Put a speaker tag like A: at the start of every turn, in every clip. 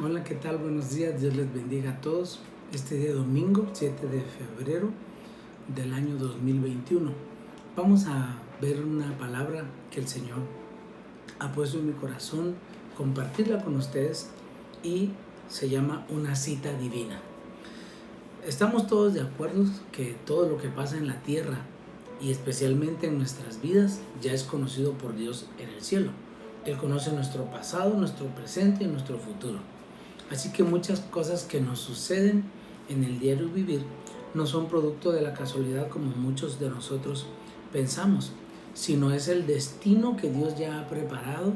A: Hola, ¿qué tal? Buenos días, Dios les bendiga a todos. Este día domingo, 7 de febrero del año 2021. Vamos a ver una palabra que el Señor ha puesto en mi corazón, compartirla con ustedes y se llama una cita divina. Estamos todos de acuerdo que todo lo que pasa en la tierra y especialmente en nuestras vidas ya es conocido por Dios en el cielo. Él conoce nuestro pasado, nuestro presente y nuestro futuro. Así que muchas cosas que nos suceden en el diario vivir no son producto de la casualidad como muchos de nosotros pensamos, sino es el destino que Dios ya ha preparado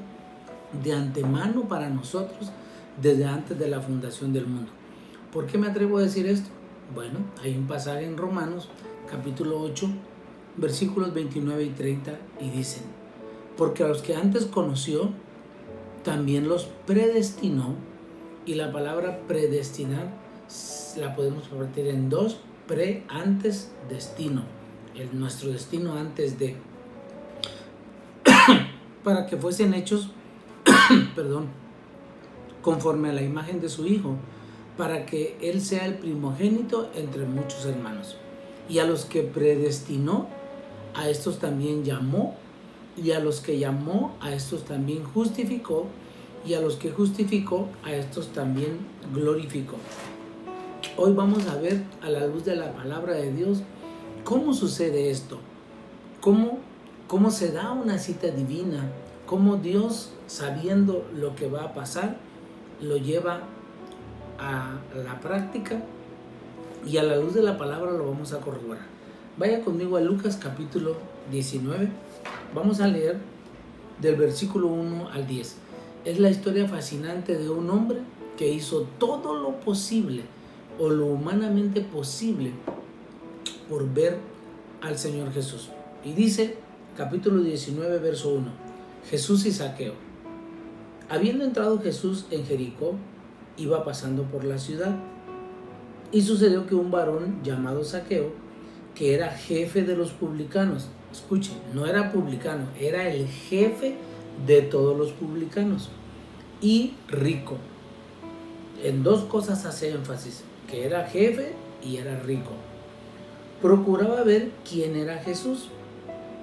A: de antemano para nosotros desde antes de la fundación del mundo. ¿Por qué me atrevo a decir esto? Bueno, hay un pasaje en Romanos capítulo 8, versículos 29 y 30 y dicen: porque a los que antes conoció, también los predestinó. Y la palabra predestinar la podemos convertir en dos: antes, destino. Nuestro destino antes de. Para que fuesen hechos, conforme a la imagen de su Hijo, para que Él sea el primogénito entre muchos hermanos. Y a los que predestinó, a estos también llamó, y a los que llamó, a estos también justificó, y a los que justificó, a estos también glorificó. Hoy vamos a ver, a la luz de la palabra de Dios, cómo sucede esto, cómo se da una cita divina, cómo Dios, sabiendo lo que va a pasar, lo lleva a la práctica, y a la luz de la palabra lo vamos a corroborar. Vaya conmigo a Lucas capítulo 19, vamos a leer del versículo 1 al 10. Es la historia fascinante de un hombre que hizo todo lo posible o lo humanamente posible por ver al Señor Jesús. Y dice, capítulo 19, verso 1, Jesús y Zaqueo. Habiendo entrado Jesús en Jericó, iba pasando por la ciudad. Y sucedió que un varón llamado Zaqueo, que era jefe de los publicanos, escuchen, no era publicano, era el jefe de todos los publicanos, y rico. En dos cosas hace énfasis, que era jefe y era rico. Procuraba ver quién era Jesús,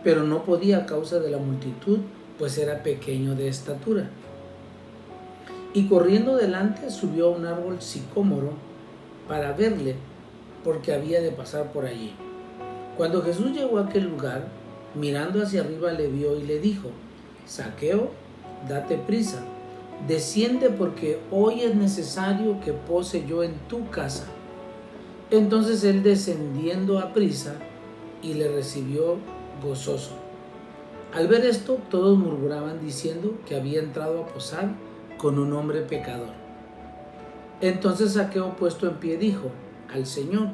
A: pero no podía a causa de la multitud, pues era pequeño de estatura. Y corriendo delante subió a un árbol sicómoro para verle, porque había de pasar por allí. Cuando Jesús llegó a aquel lugar, mirando hacia arriba le vio y le dijo: Zaqueo, date prisa, desciende, porque hoy es necesario que pose yo en tu casa. Entonces él, descendiendo a prisa, y le recibió gozoso. Al ver esto, todos murmuraban diciendo que había entrado a posar con un hombre pecador. Entonces Zaqueo, puesto en pie, dijo al Señor: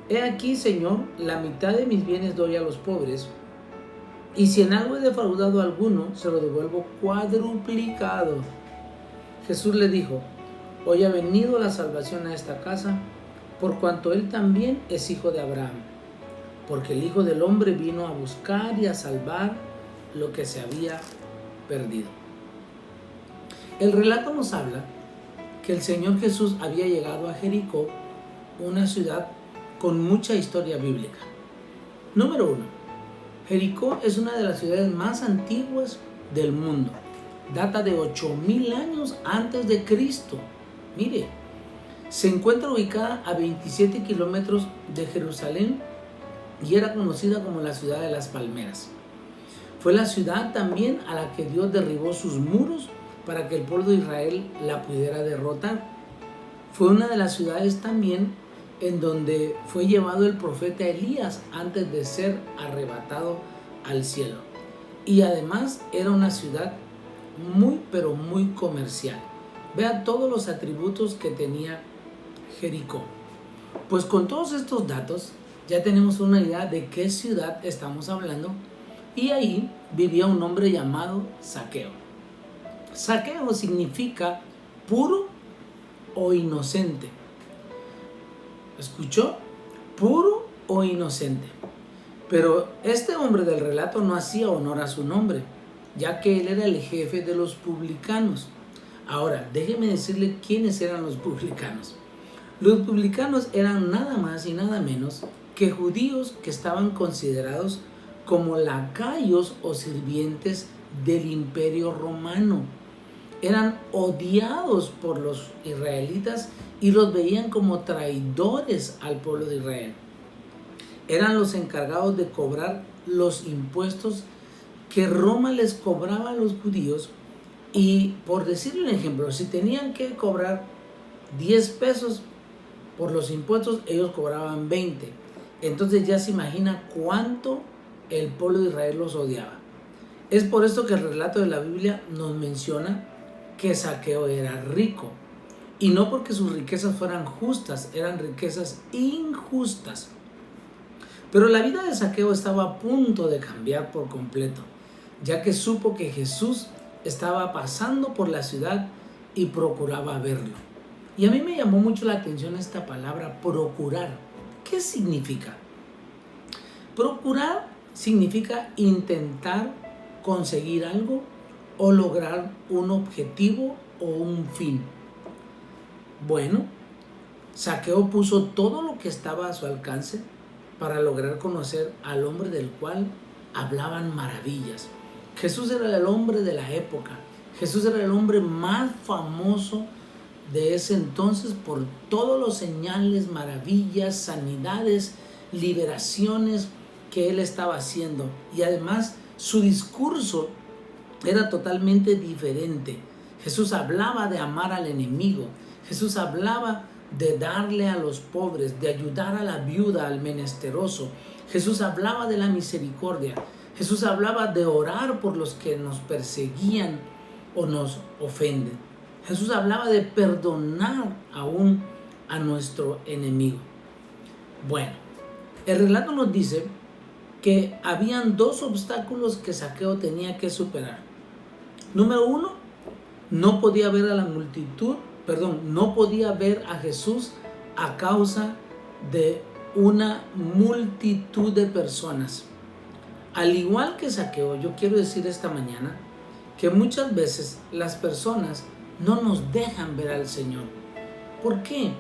A: He aquí, Señor, la mitad de mis bienes doy a los pobres, y si en algo he defraudado a alguno, se lo devuelvo cuadruplicado. Jesús le dijo: Hoy ha venido la salvación a esta casa, por cuanto él también es hijo de Abraham, porque el Hijo del Hombre vino a buscar y a salvar lo que se había perdido. El relato nos habla que el Señor Jesús había llegado a Jericó, una ciudad con mucha historia bíblica. Número 1. Jericó es una de las ciudades más antiguas del mundo. Data de 8000 años antes de Cristo. Mire, se encuentra ubicada a 27 kilómetros de Jerusalén y era conocida como la ciudad de las palmeras. Fue la ciudad también a la que Dios derribó sus muros para que el pueblo de Israel la pudiera derrotar. Fue una de las ciudades también en donde fue llevado el profeta Elías antes de ser arrebatado al cielo. Y además era una ciudad muy, pero muy comercial. Vea todos los atributos que tenía Jericó. Pues con todos estos datos ya tenemos una idea de qué ciudad estamos hablando, y ahí vivía un hombre llamado Zaqueo. Zaqueo significa puro o inocente. ¿Escuchó? Puro o inocente. Pero este hombre del relato no hacía honor a su nombre, ya que él era el jefe de los publicanos. Ahora, déjeme decirle quiénes eran los publicanos. Los publicanos eran nada más y nada menos que judíos que estaban considerados como lacayos o sirvientes del Imperio Romano. Eran odiados por los israelitas y los veían como traidores al pueblo de Israel. Eran los encargados de cobrar los impuestos que Roma les cobraba a los judíos. Y por decirle un ejemplo, si tenían que cobrar 10 pesos por los impuestos, ellos cobraban 20. Entonces ya se imagina cuánto el pueblo de Israel los odiaba. Es por esto que el relato de la Biblia nos menciona que Zaqueo era rico. Y no porque sus riquezas fueran justas, eran riquezas injustas. Pero la vida de Zaqueo estaba a punto de cambiar por completo, ya que supo que Jesús estaba pasando por la ciudad y procuraba verlo. Y a mí me llamó mucho la atención esta palabra procurar. ¿Qué significa? Procurar significa intentar conseguir algo o lograr un objetivo o un fin. Bueno, Zaqueo puso todo lo que estaba a su alcance para lograr conocer al hombre del cual hablaban maravillas. Jesús era el hombre de la época. Jesús era el hombre más famoso de ese entonces por todos los señales, maravillas, sanidades, liberaciones que él estaba haciendo. Y además su discurso era totalmente diferente. Jesús hablaba de amar al enemigo. Jesús hablaba de darle a los pobres, de ayudar a la viuda, al menesteroso. Jesús hablaba de la misericordia. Jesús hablaba de orar por los que nos perseguían o nos ofenden. Jesús hablaba de perdonar aún a nuestro enemigo. Bueno, el relato nos dice que habían dos obstáculos que Zaqueo tenía que superar. Número uno, no podía ver a la multitud, no podía ver a Jesús a causa de una multitud de personas. Al igual que Zaqueo, yo quiero decir esta mañana que muchas veces las personas no nos dejan ver al Señor. ¿Por qué?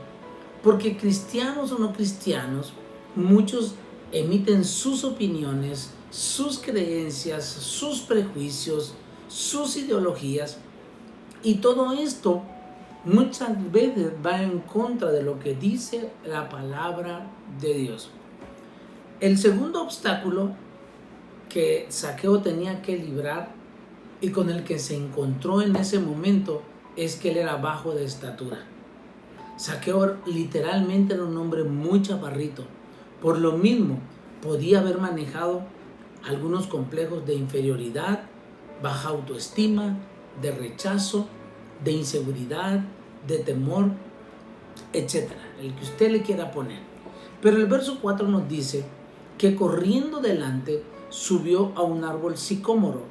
A: Porque cristianos o no cristianos, muchos emiten sus opiniones, sus creencias, sus prejuicios, sus ideologías, y todo esto muchas veces va en contra de lo que dice la palabra de Dios. El segundo obstáculo que Zaqueo tenía que librar y con el que se encontró en ese momento es que él era bajo de estatura. Zaqueo literalmente era un hombre muy chaparrito. Por lo mismo, podía haber manejado algunos complejos de inferioridad, baja autoestima, de rechazo, de inseguridad, de temor, etc. El que usted le quiera poner. Pero el verso 4 nos dice que corriendo delante subió a un árbol sicómoro.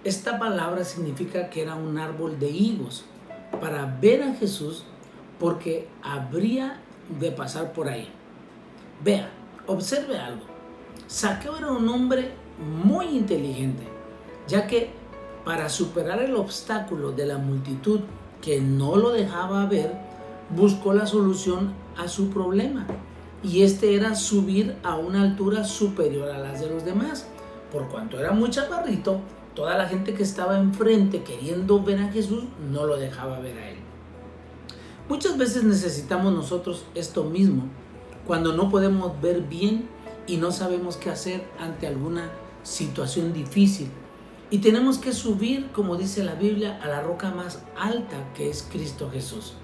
A: Esta palabra significa que era un árbol de higos para ver a Jesús porque habría de pasar por ahí. Vea, observe algo. Zaqueo era un hombre muy inteligente, ya que para superar el obstáculo de la multitud que no lo dejaba ver, buscó la solución a su problema. Y este era subir a una altura superior a las de los demás. Por cuanto era muy chaparrito, toda la gente que estaba enfrente queriendo ver a Jesús no lo dejaba ver a él. Muchas veces necesitamos nosotros esto mismo, cuando no podemos ver bien y no sabemos qué hacer ante alguna situación difícil. Y tenemos que subir, como dice la Biblia, a la roca más alta que es Cristo Jesús.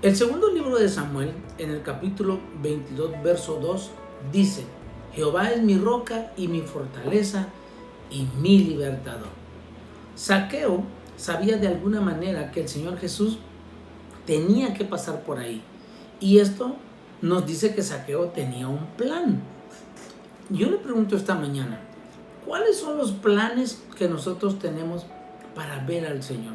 A: El segundo libro de Samuel, en el capítulo 22, verso 2, dice: Jehová es mi roca y mi fortaleza y mi libertador. Zaqueo sabía de alguna manera que el Señor Jesús tenía que pasar por ahí. Y esto nos dice que Zaqueo tenía un plan. Yo le pregunto esta mañana, ¿cuáles son los planes que nosotros tenemos para ver al Señor?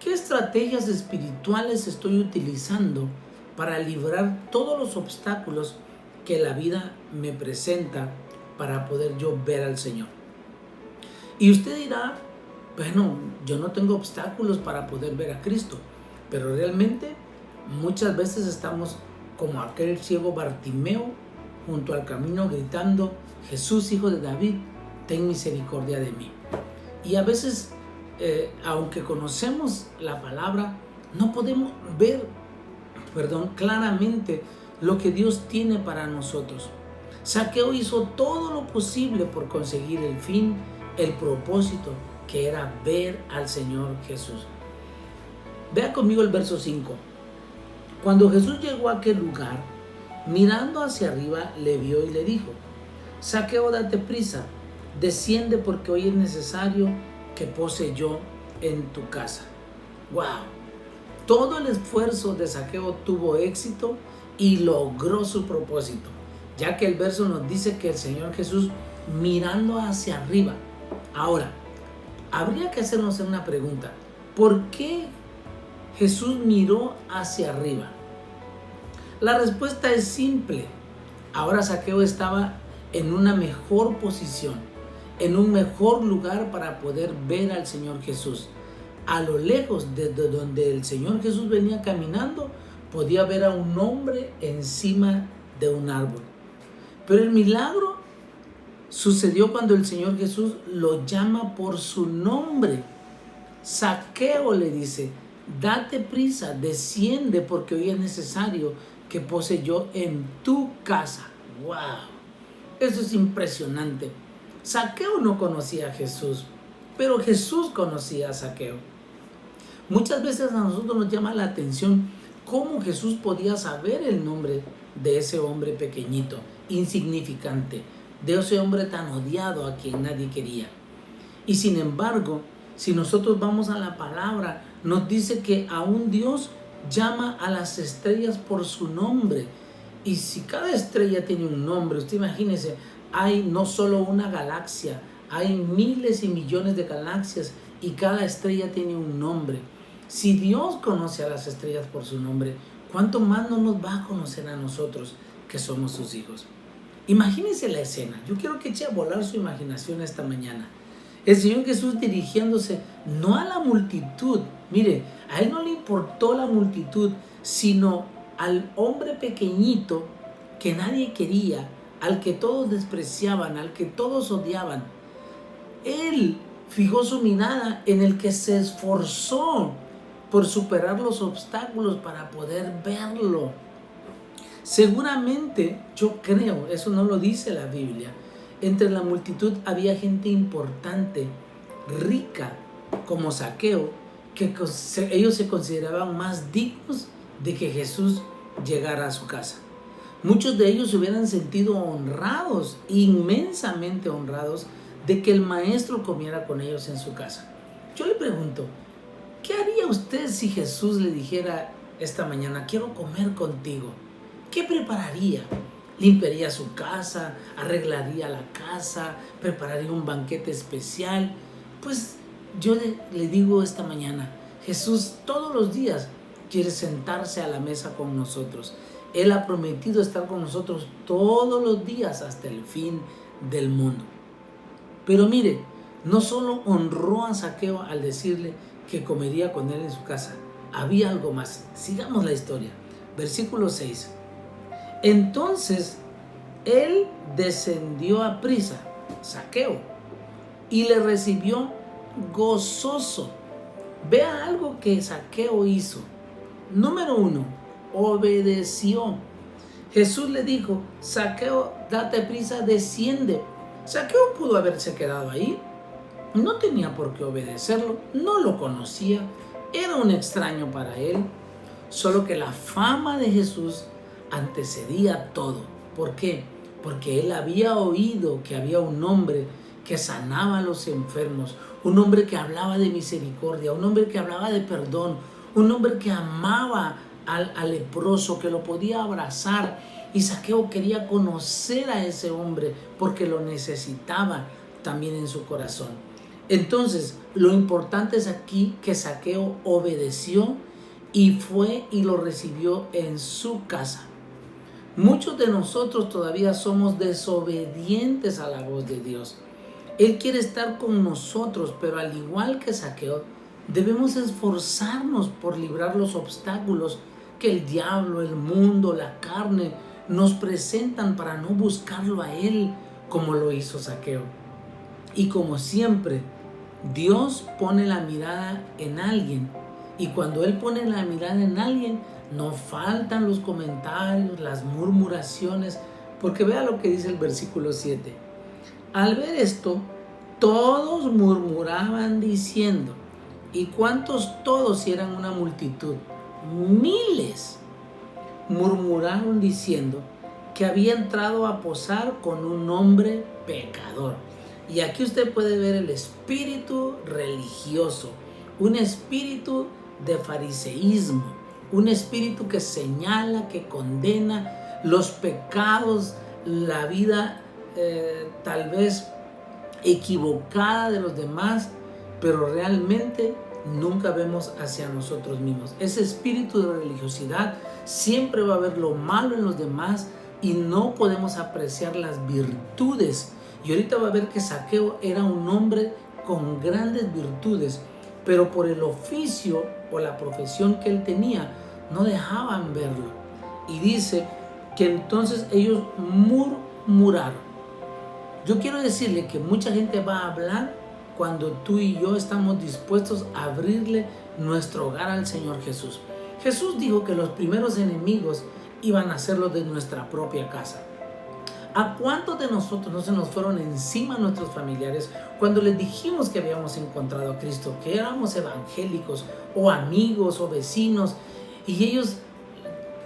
A: ¿Qué estrategias espirituales estoy utilizando para librar todos los obstáculos que la vida me presenta para poder yo ver al Señor? Y usted dirá, bueno, yo no tengo obstáculos para poder ver a Cristo, pero realmente muchas veces estamos como aquel ciego Bartimeo junto al camino gritando: Jesús, hijo de David, ten misericordia de mí. Y a veces, aunque conocemos la palabra, no podemos ver, claramente lo que Dios tiene para nosotros. Zaqueo hizo todo lo posible por conseguir el fin, el propósito, que era ver al Señor Jesús. Vea conmigo el verso 5. Cuando Jesús llegó a aquel lugar, mirando hacia arriba, le vio y le dijo: Zaqueo, date prisa, desciende, porque hoy es necesario que pose yo en tu casa. ¡Wow! Todo el esfuerzo de Zaqueo tuvo éxito y logró su propósito, ya que el verso nos dice que el Señor Jesús mirando hacia arriba. Ahora, habría que hacernos una pregunta: ¿por qué Jesús miró hacia arriba? La respuesta es simple. Ahora Zaqueo estaba en una mejor posición, en un mejor lugar para poder ver al Señor Jesús. A lo lejos, desde donde el Señor Jesús venía caminando, podía ver a un hombre encima de un árbol. Pero el milagro sucedió cuando el Señor Jesús lo llama por su nombre. Zaqueo, le dice: date prisa, desciende, porque hoy es necesario que pose yo en tu casa. ¡Wow! Eso es impresionante. Zaqueo no conocía a Jesús, pero Jesús conocía a Zaqueo. Muchas veces a nosotros nos llama la atención cómo Jesús podía saber el nombre de ese hombre pequeñito, insignificante, de ese hombre tan odiado a quien nadie quería. Y sin embargo, si nosotros vamos a la palabra, nos dice que aún Dios llama a las estrellas por su nombre. Y si cada estrella tiene un nombre, usted imagínese, hay no solo una galaxia, hay miles y millones de galaxias y cada estrella tiene un nombre. Si Dios conoce a las estrellas por su nombre, ¿cuánto más no nos va a conocer a nosotros que somos sus hijos? Imagínense la escena. Yo quiero que eche a volar su imaginación esta mañana. El Señor Jesús dirigiéndose no a la multitud. Mire, a Él no le importó la multitud, sino al hombre pequeñito que nadie quería, al que todos despreciaban, al que todos odiaban. Él fijó su mirada en el que se esforzó por superar los obstáculos para poder verlo. Seguramente, yo creo, eso no lo dice la Biblia, entre la multitud había gente importante, rica, como Zaqueo, que ellos se consideraban más dignos de que Jesús llegara a su casa. Muchos de ellos se hubieran sentido honrados, inmensamente honrados, de que el maestro comiera con ellos en su casa. Yo le pregunto, ¿qué haría usted si Jesús le dijera esta mañana: quiero comer contigo? ¿Qué prepararía? ¿Limpiaría su casa? ¿Arreglaría la casa? ¿Prepararía un banquete especial? Pues yo le digo esta mañana, Jesús todos los días quiere sentarse a la mesa con nosotros. Él ha prometido estar con nosotros todos los días hasta el fin del mundo. Pero mire, no solo honró a Zaqueo al decirle que comería con él en su casa, había algo más. Sigamos la historia. Versículo 6. Entonces él descendió a prisa, Zaqueo, y le recibió gozoso. Vea algo que Zaqueo hizo. Número 1, obedeció. Jesús le dijo: Zaqueo, date prisa, desciende. Zaqueo pudo haberse quedado ahí. No tenía por qué obedecerlo, no lo conocía, era un extraño para él. Solo que la fama de Jesús antecedía todo. ¿Por qué? Porque él había oído que había un hombre que sanaba a los enfermos, un hombre que hablaba de misericordia, un hombre que hablaba de perdón, un hombre que amaba al leproso, que lo podía abrazar. Y Zaqueo quería conocer a ese hombre porque lo necesitaba también en su corazón. Entonces, lo importante es aquí que Zaqueo obedeció y fue y lo recibió en su casa. Muchos de nosotros todavía somos desobedientes a la voz de Dios. Él quiere estar con nosotros, pero al igual que Zaqueo, debemos esforzarnos por librar los obstáculos que el diablo, el mundo, la carne nos presentan para no buscarlo a Él como lo hizo Zaqueo. Y como siempre, Dios pone la mirada en alguien. Y cuando Él pone la mirada en alguien, no faltan los comentarios, las murmuraciones, porque vea lo que dice el versículo 7. Al ver esto, todos murmuraban diciendo, ¿y cuántos todos? Si eran una multitud, miles, murmuraron diciendo que había entrado a posar con un hombre pecador. Y aquí usted puede ver el espíritu religioso, un espíritu de fariseísmo, un espíritu que señala, que condena los pecados, la vida tal vez equivocada de los demás, pero realmente nunca vemos hacia nosotros mismos. Ese espíritu de religiosidad siempre va a ver lo malo en los demás y no podemos apreciar las virtudes. Y ahorita va a ver que Zaqueo era un hombre con grandes virtudes, pero por el oficio o la profesión que él tenía, no dejaban verlo. Y dice que entonces ellos murmuraron. Yo quiero decirle que mucha gente va a hablar cuando tú y yo estamos dispuestos a abrirle nuestro hogar al Señor Jesús. Jesús dijo que los primeros enemigos iban a ser los de nuestra propia casa. ¿A cuántos de nosotros no se nos fueron encima nuestros familiares cuando les dijimos que habíamos encontrado a Cristo, que éramos evangélicos o amigos o vecinos, y ellos,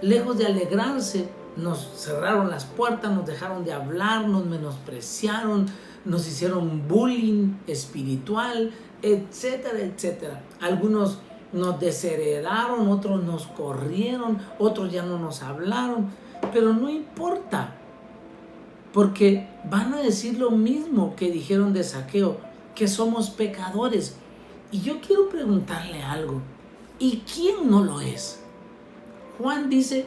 A: lejos de alegrarse, nos cerraron las puertas, nos dejaron de hablar, nos menospreciaron, nos hicieron bullying espiritual, etcétera, etcétera? Algunos nos desheredaron, otros nos corrieron, otros ya no nos hablaron, pero no importa, porque van a decir lo mismo que dijeron de Zaqueo, que somos pecadores. Y yo quiero preguntarle algo, ¿y quién no lo es? Juan dice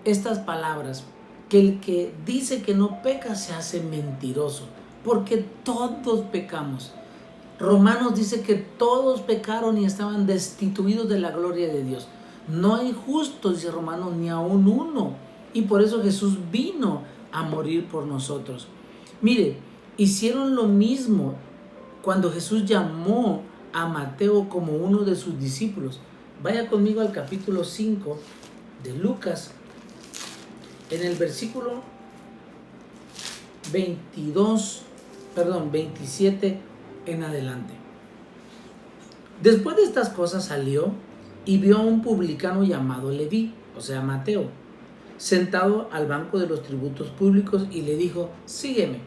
A: estas palabras, que el que dice que no peca se hace mentiroso, porque todos pecamos. Romanos dice que todos pecaron y estaban destituidos de la gloria de Dios. No hay justo, dice Romanos, ni aún uno. Y por eso Jesús vino a morir por nosotros. Mire, hicieron lo mismo cuando Jesús llamó a Mateo como uno de sus discípulos. Vaya conmigo al capítulo 5 de Lucas, en el versículo 27 en adelante. Después de estas cosas salió y vio a un publicano llamado Leví, o sea Mateo, sentado al banco de los tributos públicos, y le dijo, sígueme.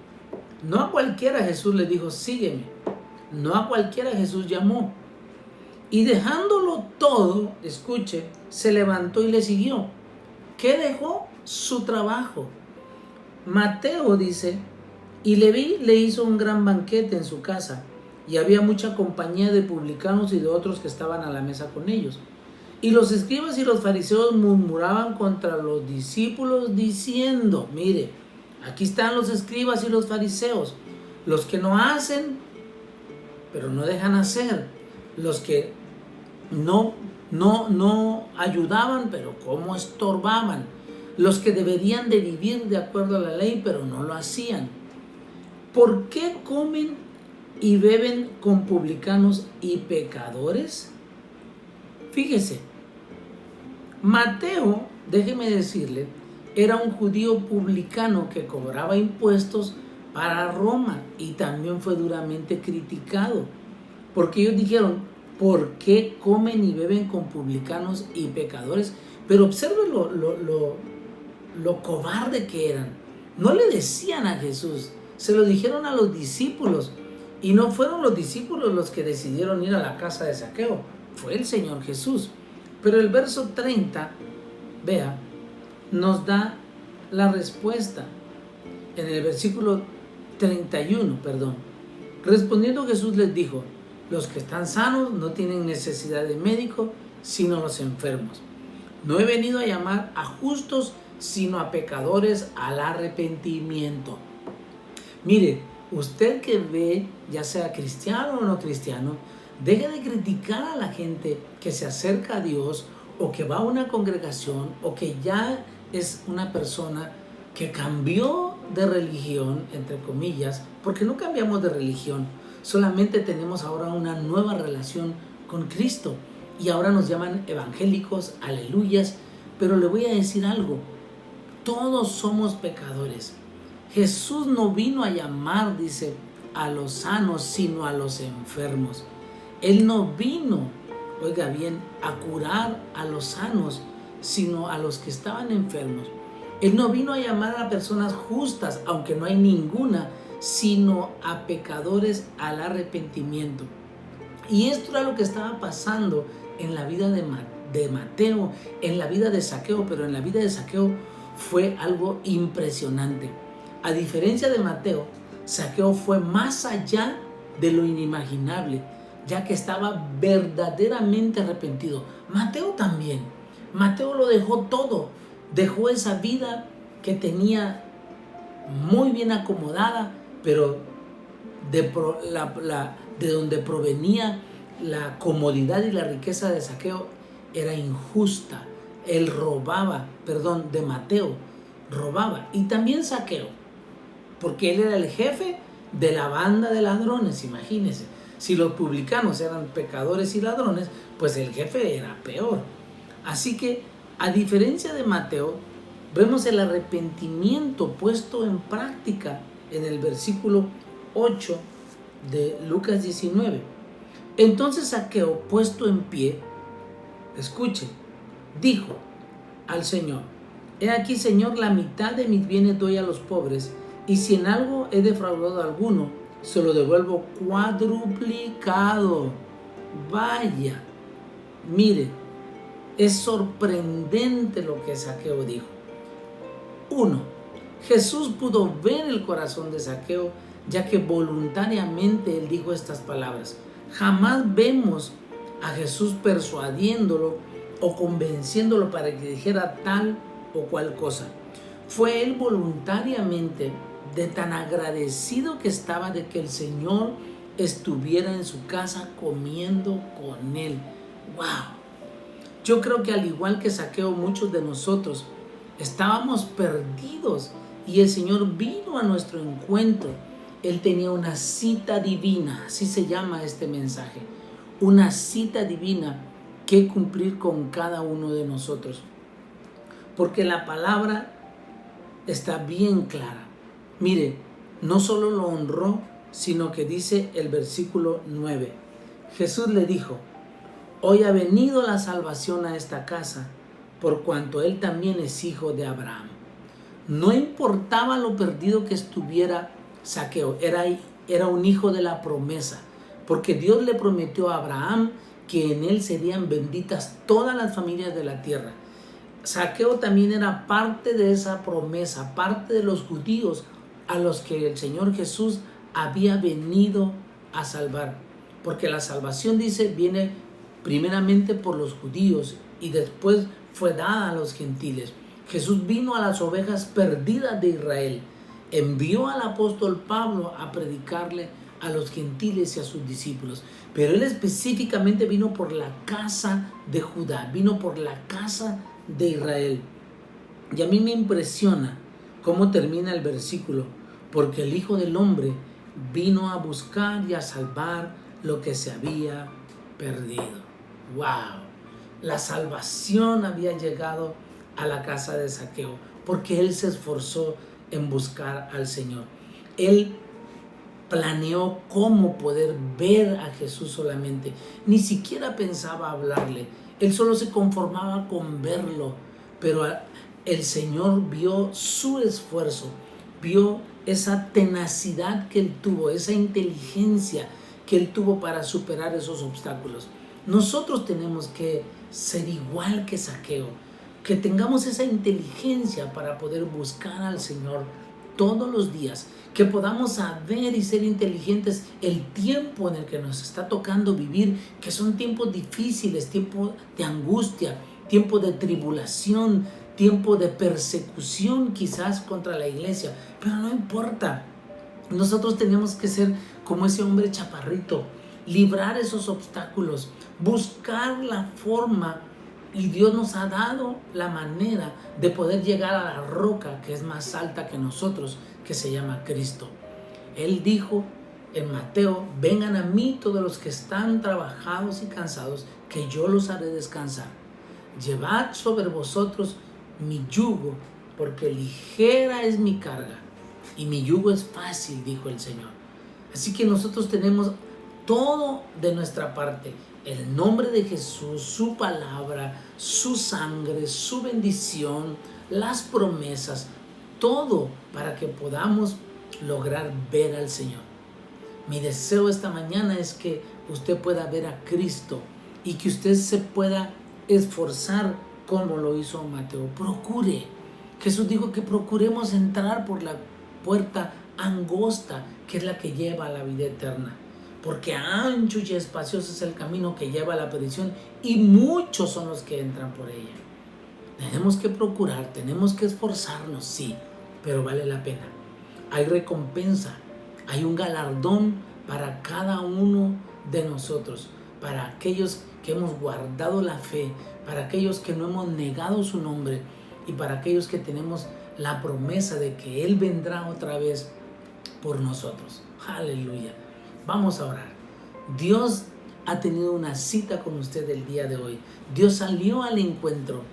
A: No a cualquiera Jesús le dijo, sígueme. No a cualquiera Jesús llamó. Y dejándolo todo, escuche, se levantó y le siguió. ¿Qué dejó? Su trabajo. Mateo dice, y Leví le hizo un gran banquete en su casa, y había mucha compañía de publicanos y de otros que estaban a la mesa con ellos. Y los escribas y los fariseos murmuraban contra los discípulos diciendo, mire, aquí están los escribas y los fariseos, los que no hacen, pero no dejan hacer, los que no ayudaban, pero cómo estorbaban, los que deberían de vivir de acuerdo a la ley, pero no lo hacían. ¿Por qué comen y beben con publicanos y pecadores? Fíjese, Mateo, déjeme decirle, era un judío publicano que cobraba impuestos para Roma y también fue duramente criticado, porque ellos dijeron, ¿por qué comen y beben con publicanos y pecadores? Pero observen lo cobarde que eran. No le decían a Jesús, se lo dijeron a los discípulos, y no fueron los discípulos los que decidieron ir a la casa de Zaqueo, fue el Señor Jesús. Pero el verso 30, vea, nos da la respuesta. En el versículo 31, respondiendo Jesús les dijo, los que están sanos no tienen necesidad de médico, sino los enfermos. No he venido a llamar a justos, sino a pecadores al arrepentimiento. Mire, Usted que ve, ya sea cristiano o no cristiano, deje de criticar a la gente que se acerca a Dios o que va a una congregación o que ya es una persona que cambió de religión, entre comillas, porque no cambiamos de religión, solamente tenemos ahora una nueva relación con Cristo y ahora nos llaman evangélicos, aleluyas, pero le voy a decir algo, todos somos pecadores. Jesús no vino a llamar, dice, a los sanos, sino a los enfermos. Él no vino, oiga bien, a curar a los sanos, sino a los que estaban enfermos. Él no vino a llamar a personas justas, aunque no hay ninguna, sino a pecadores al arrepentimiento. Y esto era lo que estaba pasando en la vida de Mateo, en la vida de Zaqueo, pero en la vida de Zaqueo fue algo impresionante. A diferencia de Mateo, Zaqueo fue más allá de lo inimaginable, ya que estaba verdaderamente arrepentido. Mateo también. Mateo lo dejó todo. Dejó esa vida que tenía muy bien acomodada, pero de donde provenía la comodidad y la riqueza de Zaqueo era injusta. Él robaba, de Mateo, robaba. Y también Zaqueo, porque él era el jefe de la banda de ladrones, imagínense. Si los publicanos eran pecadores y ladrones, pues el jefe era peor. Así que, a diferencia de Mateo, vemos el arrepentimiento puesto en práctica en el versículo 8 de Lucas 19. Entonces Zaqueo, puesto en pie, escuche, dijo al Señor: He aquí, Señor, la mitad de mis bienes doy a los pobres, y si en algo he defraudado a alguno, se lo devuelvo cuadruplicado. Vaya, mire, es sorprendente lo que Zaqueo dijo. 1. Jesús pudo ver el corazón de Zaqueo, ya que voluntariamente él dijo estas palabras. Jamás vemos a Jesús persuadiéndolo o convenciéndolo para que dijera tal o cual cosa. Fue él voluntariamente, de tan agradecido que estaba de que el Señor estuviera en su casa comiendo con él. ¡Wow! Yo creo que al igual que Zaqueo, muchos de nosotros estábamos perdidos y el Señor vino a nuestro encuentro. Él tenía una cita divina, así se llama este mensaje, una cita divina que cumplir con cada uno de nosotros. Porque la palabra está bien clara. Mire, no solo lo honró, sino que dice el versículo 9. Jesús le dijo: Hoy ha venido la salvación a esta casa, por cuanto él también es hijo de Abraham. No importaba lo perdido que estuviera Zaqueo, era un hijo de la promesa, porque Dios le prometió a Abraham que en él serían benditas todas las familias de la tierra. Zaqueo también era parte de esa promesa, parte de los judíos a los que el Señor Jesús había venido a salvar, porque la salvación, dice, viene primeramente por los judíos y después fue dada a los gentiles. Jesús vino a las ovejas perdidas de Israel, envió al apóstol Pablo a predicarle a los gentiles y a sus discípulos, pero él específicamente vino por la casa de Judá, vino por la casa de Israel. Y a mí me impresiona cómo termina el versículo: porque el Hijo del Hombre vino a buscar y a salvar lo que se había perdido. ¡Wow! La salvación había llegado a la casa de Zaqueo porque él se esforzó en buscar al Señor. Él planeó cómo poder ver a Jesús solamente. Ni siquiera pensaba hablarle. Él solo se conformaba con verlo. Pero el Señor vio su esfuerzo, vio esa tenacidad que él tuvo, esa inteligencia que él tuvo para superar esos obstáculos. Nosotros tenemos que ser igual que Zaqueo, que tengamos esa inteligencia para poder buscar al Señor todos los días, que podamos saber y ser inteligentes el tiempo en el que nos está tocando vivir, que son tiempos difíciles, tiempos de angustia, tiempo de tribulación, tiempo de persecución quizás contra la iglesia, pero no importa. Nosotros tenemos que ser como ese hombre chaparrito, librar esos obstáculos, buscar la forma, y Dios nos ha dado la manera de poder llegar a la roca que es más alta que nosotros, que se llama Cristo. Él dijo en Mateo: vengan a mí todos los que están trabajados y cansados, que yo los haré descansar. Llevad sobre vosotros mi yugo, porque ligera es mi carga y mi yugo es fácil, dijo el Señor. Así que nosotros tenemos todo de nuestra parte: el nombre de Jesús, su palabra, su sangre, su bendición, las promesas, todo para que podamos lograr ver al Señor. Mi deseo esta mañana es que usted pueda ver a Cristo y que usted se pueda esforzar como lo hizo Mateo. Procure. Jesús dijo que procuremos entrar por la puerta angosta, que es la que lleva a la vida eterna. Porque ancho y espacioso es el camino que lleva a la perdición, y muchos son los que entran por ella. Tenemos que procurar, tenemos que esforzarnos, sí, pero vale la pena. Hay recompensa, hay un galardón para cada uno de nosotros, para aquellos que hemos guardado la fe, para aquellos que no hemos negado su nombre, y para aquellos que tenemos la promesa de que Él vendrá otra vez por nosotros. Aleluya. Vamos a orar. Dios ha tenido una cita con usted el día de hoy. Dios salió al encuentro.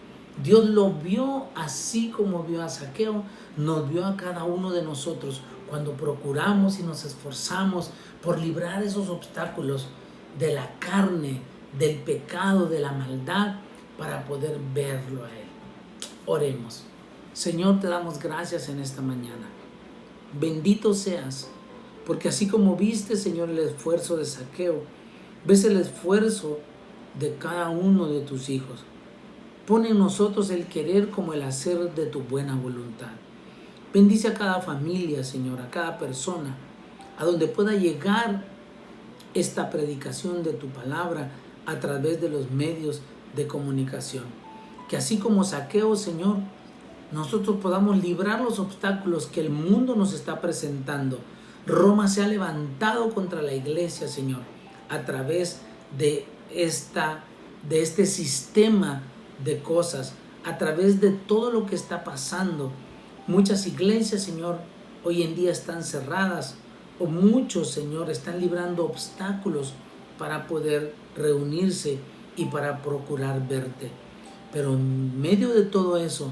A: Dios lo vio así como vio a Zaqueo, nos vio a cada uno de nosotros cuando procuramos y nos esforzamos por librar esos obstáculos de la carne, del pecado, de la maldad, para poder verlo a Él. Oremos. Señor, te damos gracias en esta mañana. Bendito seas, porque así como viste, Señor, el esfuerzo de Zaqueo, ves el esfuerzo de cada uno de tus hijos. Pon en nosotros el querer como el hacer de tu buena voluntad. Bendice a cada familia, Señor, a cada persona, a donde pueda llegar esta predicación de tu palabra a través de los medios de comunicación. Que así como Zaqueo, Señor, nosotros podamos librar los obstáculos que el mundo nos está presentando. Roma se ha levantado contra la iglesia, Señor, a través de este sistema de cosas, a través de todo lo que está pasando. Muchas iglesias, Señor, hoy en día están cerradas, o muchos, Señor, están librando obstáculos para poder reunirse y para procurar verte. Pero en medio de todo eso,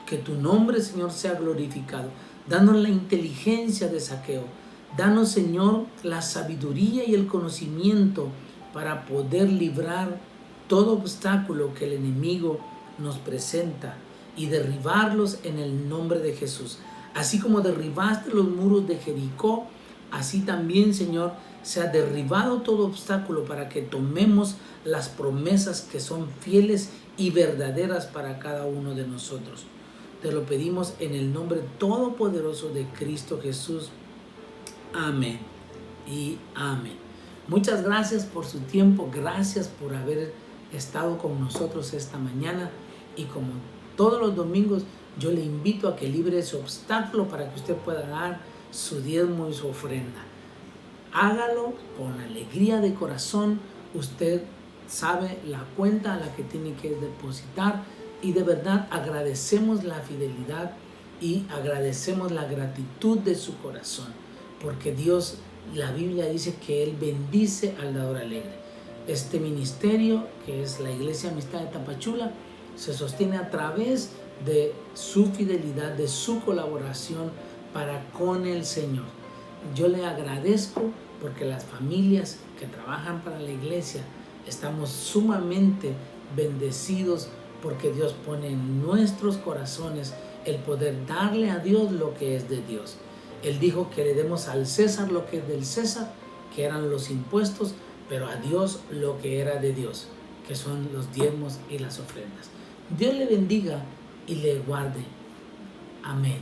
A: que tu nombre, Señor, sea glorificado. Danos la inteligencia de Zaqueo. Danos, Señor, la sabiduría y el conocimiento para poder librar todo obstáculo que el enemigo nos presenta y derribarlos en el nombre de Jesús. Así como derribaste los muros de Jericó, así también, Señor, se ha derribado todo obstáculo para que tomemos las promesas que son fieles y verdaderas para cada uno de nosotros. Te lo pedimos en el nombre todopoderoso de Cristo Jesús. Amén y amén. Muchas gracias por su tiempo. Gracias por haber estado con nosotros esta mañana. Y como todos los domingos, yo le invito a que libre ese obstáculo para que usted pueda dar su diezmo y su ofrenda. Hágalo con alegría de corazón. Usted sabe la cuenta a la que tiene que depositar, y de verdad agradecemos la fidelidad y agradecemos la gratitud de su corazón, porque Dios, la Biblia dice que Él bendice al dador alegre. Este ministerio, que es la Iglesia Amistad de Tapachula, se sostiene a través de su fidelidad, de su colaboración para con el Señor. Yo le agradezco porque las familias que trabajan para la iglesia estamos sumamente bendecidos, porque Dios pone en nuestros corazones el poder darle a Dios lo que es de Dios. Él dijo que le demos al César lo que es del César, que eran los impuestos, pero a Dios lo que era de Dios, que son los diezmos y las ofrendas. Dios le bendiga y le guarde. Amén.